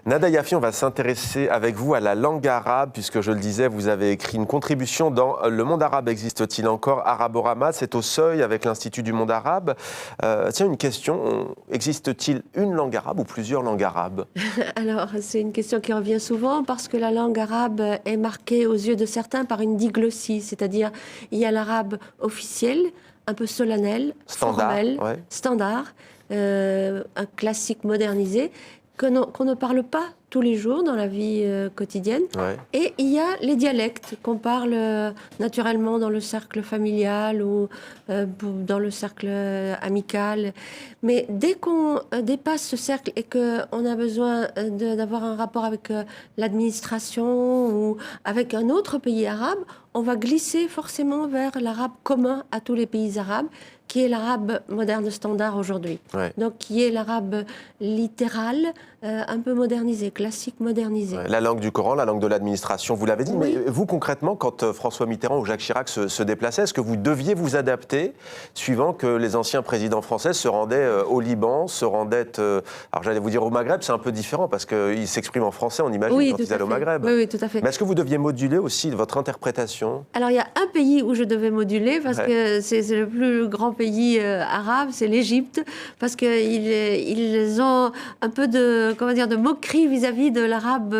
Nada Yafi, on va s'intéresser avec vous à la langue arabe, puisque je le disais, vous avez écrit une contribution dans Le monde arabe existe-t-il encore? Araborama, c'est au seuil avec l'Institut du monde arabe. Tiens, une question, existe-t-il une langue arabe ou plusieurs langues arabes? Alors, c'est une question qui revient souvent parce que la langue arabe est marquée aux yeux de certains par une diglossie, c'est-à-dire il y a l'arabe officiel, un peu solennel, formel, standard, un classique modernisé, qu'on ne parle pas tous les jours dans la vie quotidienne. Et il y a les dialectes qu'on parle naturellement dans le cercle familial ou dans le cercle amical. Mais dès qu'on dépasse ce cercle et qu'on a besoin d'avoir un rapport avec l'administration ou avec un autre pays arabe, on va glisser forcément vers l'arabe commun à tous les pays arabes, qui est l'arabe moderne standard aujourd'hui. Donc, qui est l'arabe littéral, un peu modernisé, classique modernisé. La langue du Coran, la langue de l'administration, vous l'avez dit. Oui. Mais vous, concrètement, quand François Mitterrand ou Jacques Chirac se déplaçaient, est-ce que vous deviez vous adapter, suivant que les anciens présidents français se rendaient au Liban, se rendaient, alors j'allais vous dire au Maghreb, c'est un peu différent, parce qu'ils s'expriment en français, on imagine, quand ils allaient au Maghreb. Oui, tout à fait. Mais est-ce que vous deviez moduler aussi votre interprétation? Alors, il y a un pays où je devais moduler, parce que c'est le plus grand pays arabe, c'est l'Égypte, parce qu'ils ont un peu de moquerie vis-à-vis de l'arabe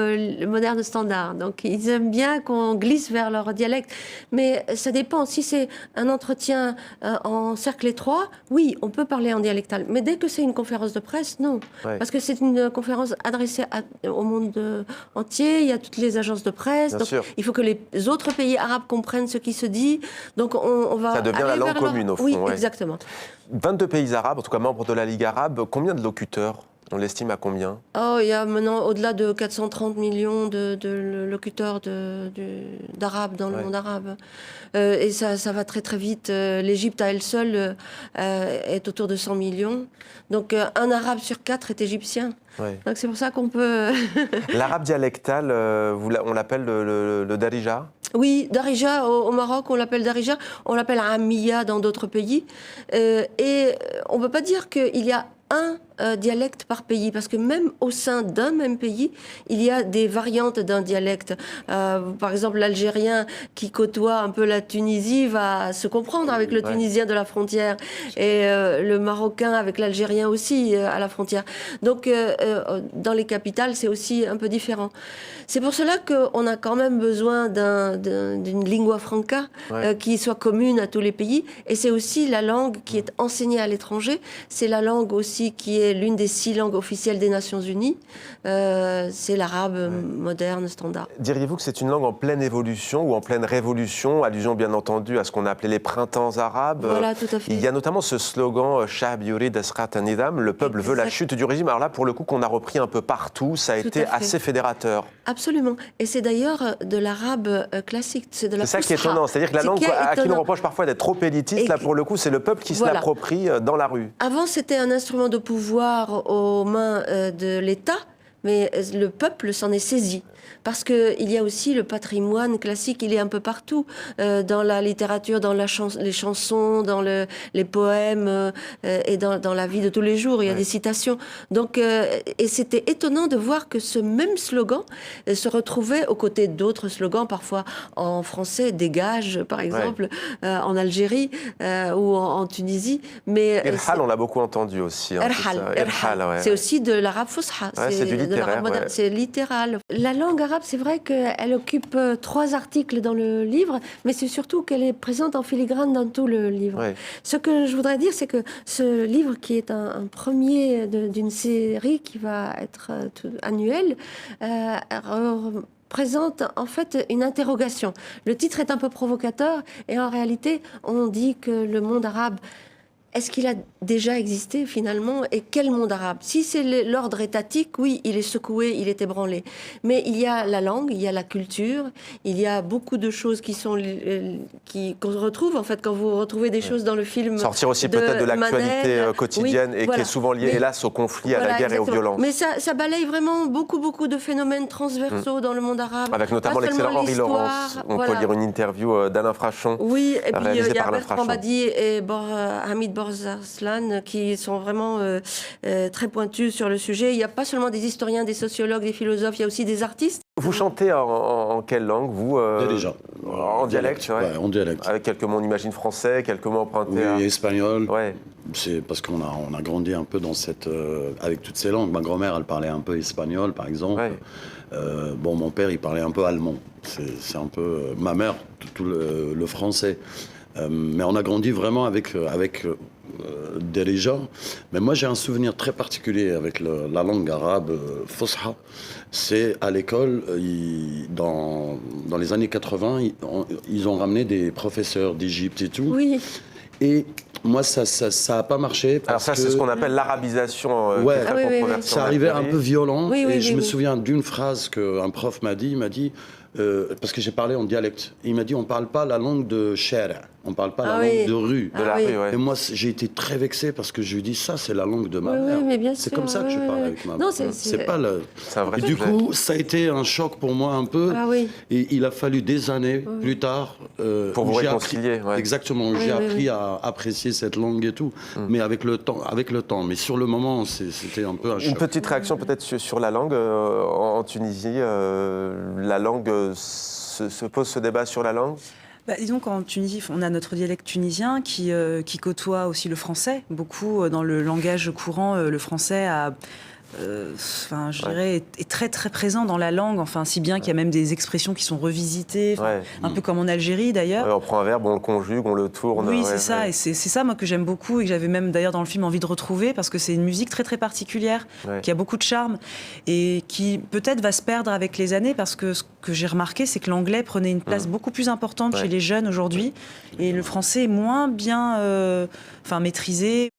moderne standard. Donc, ils aiment bien qu'on glisse vers leur dialecte. Mais ça dépend. Si c'est un entretien en cercle étroit, oui, on peut parler en dialectal. Mais dès que c'est une conférence de presse, non. Parce que c'est une conférence adressée au monde entier. Il y a toutes les agences de presse. Donc, il faut que les autres pays arabes comprennent ce qui se dit. Donc, on va... Ça devient la langue commune, au fond. Oui, exactement. 22 pays arabes, en tout cas membres de la Ligue arabe. Combien de locuteurs? On l'estime à combien? Il y a maintenant au-delà de 430 millions de locuteurs d'arabes dans le monde arabe. Et ça va très très vite. L'Égypte à elle seule est autour de 100 millions. Donc un arabe sur 4 est égyptien. Donc c'est pour ça qu'on peut... L'arabe dialectal, on l'appelle le darija? Oui, darija, au Maroc, on l'appelle darija. On l'appelle ammiya dans d'autres pays. Et on ne peut pas dire qu'il y a un dialecte par pays, parce que même au sein d'un même pays, il y a des variantes d'un dialecte. Par exemple, l'Algérien qui côtoie un peu la Tunisie va se comprendre avec le Tunisien de la frontière, et le Marocain avec l'Algérien aussi à la frontière. Donc, dans les capitales, c'est aussi un peu différent. C'est pour cela qu'on a quand même besoin d'une lingua franca qui soit commune à tous les pays, et c'est aussi la langue qui est enseignée à l'étranger. C'est la langue aussi qui est l'une des 6 langues officielles des Nations Unies. C'est l'arabe moderne, standard. Diriez-vous que c'est une langue en pleine évolution ou en pleine révolution? Allusion bien entendu à ce qu'on a appelé les printemps arabes. Voilà, tout à fait. Il y a notamment ce slogan « Sha'b yurid asrat an-nidam », le peuple veut la chute du régime. Alors là, pour le coup, qu'on a repris un peu partout, ça a été assez fédérateur. Absolument. Et c'est d'ailleurs de l'arabe classique. C'est ça qui est étonnant. C'est-à-dire que la langue à qui l'on reproche parfois d'être trop élitiste, là, pour le coup, c'est le peuple qui se l'approprie dans la rue. Avant, c'était un instrument de pouvoir aux mains de l'État, mais le peuple s'en est saisi. Parce qu'il y a aussi le patrimoine classique, il est un peu partout, dans la littérature, dans les chansons, dans les poèmes et dans la vie de tous les jours. Il y a des citations. Donc, et c'était étonnant de voir que ce même slogan se retrouvait aux côtés d'autres slogans, parfois en français, dégage, par exemple, en Algérie ou en Tunisie. Mais Irhal, on l'a beaucoup entendu aussi. Irhal, c'est aussi de l'arabe fusha. C'est du littéraire. C'est littéral. La langue arabe, c'est vrai qu'elle occupe 3 articles dans le livre, mais c'est surtout qu'elle est présente en filigrane dans tout le livre. Ce que je voudrais dire, c'est que ce livre, qui est un premier d'une série qui va être annuelle, présente en fait une interrogation. Le titre est un peu provocateur, et en réalité, on dit que le monde arabe, est-ce qu'il a déjà existé finalement? Et quel monde arabe? Si c'est l'ordre étatique, oui, il est secoué, il est ébranlé. Mais il y a la langue, il y a la culture, il y a beaucoup de choses qu'on retrouve en fait quand vous retrouvez des choses dans le film. Sortir aussi peut-être de l'actualité quotidienne et qui est souvent liée, hélas, au conflit, à la guerre et aux violences. Mais ça balaye vraiment beaucoup de phénomènes transversaux dans le monde arabe. Avec notamment l'excellent Henri Laurence. On peut lire une interview d'Alain Frachon. Oui, et puis il y a Bertrand Badi et Hamid Bor Arslan, qui sont vraiment très pointus sur le sujet. Il n'y a pas seulement des historiens, des sociologues, des philosophes, il y a aussi des artistes. Vous chantez en quelle langue, vous Déjà. En dialecte, ouais, en dialecte. Avec quelques mots, on imagine, français, quelques mots empruntés oui, espagnol. Ouais. C'est parce qu'on a grandi un peu dans avec toutes ces langues. Ma grand-mère, elle parlait un peu espagnol, par exemple. Ouais. Bon, mon père, il parlait un peu allemand. C'est un peu... ma mère, tout le français. Mais on a grandi vraiment avec Derija. Mais moi, j'ai un souvenir très particulier avec la langue arabe, Fosha. C'est à l'école, dans les années 80, ils ont ramené des professeurs d'Égypte et tout. Oui. Et moi, ça n'a pas marché. Alors ça, c'est ce qu'on appelle l'arabisation. Ouais, ça arrivait un peu violent. Et je me souviens d'une phrase qu'un prof m'a dit, parce que j'ai parlé en dialecte. Il m'a dit, on ne parle pas la langue de Shara, on ne parle pas la langue de rue. De la rue, ouais. Et moi, j'ai été très vexé parce que je lui dis, ça, c'est la langue de ma mère. C'est comme ça que je parle avec ma mère. C'est pas le... Et du coup, ça a été un choc pour moi un peu. Et il a fallu des années plus tard... pour vous réconcilier. Exactement, j'ai appris à apprécier cette langue et tout. Mais avec le temps. Mais sur le moment, c'était un peu un choc. Une petite réaction peut-être sur la langue. En Tunisie, la langue... se pose ce débat sur la langue? Disons qu'en Tunisie, on a notre dialecte tunisien qui côtoie aussi le français. Beaucoup dans le langage courant, le français je dirais, est très très présent dans la langue, si bien qu'il y a même des expressions qui sont revisitées, un peu comme en Algérie d'ailleurs. On prend un verbe, on le conjugue, on le tourne. Oui, c'est ça, et c'est ça moi que j'aime beaucoup et que j'avais même d'ailleurs dans le film envie de retrouver parce que c'est une musique très très particulière, qui a beaucoup de charme et qui peut-être va se perdre avec les années parce que ce que j'ai remarqué, c'est que l'anglais prenait une place beaucoup plus importante chez les jeunes aujourd'hui et le français est moins bien maîtrisé.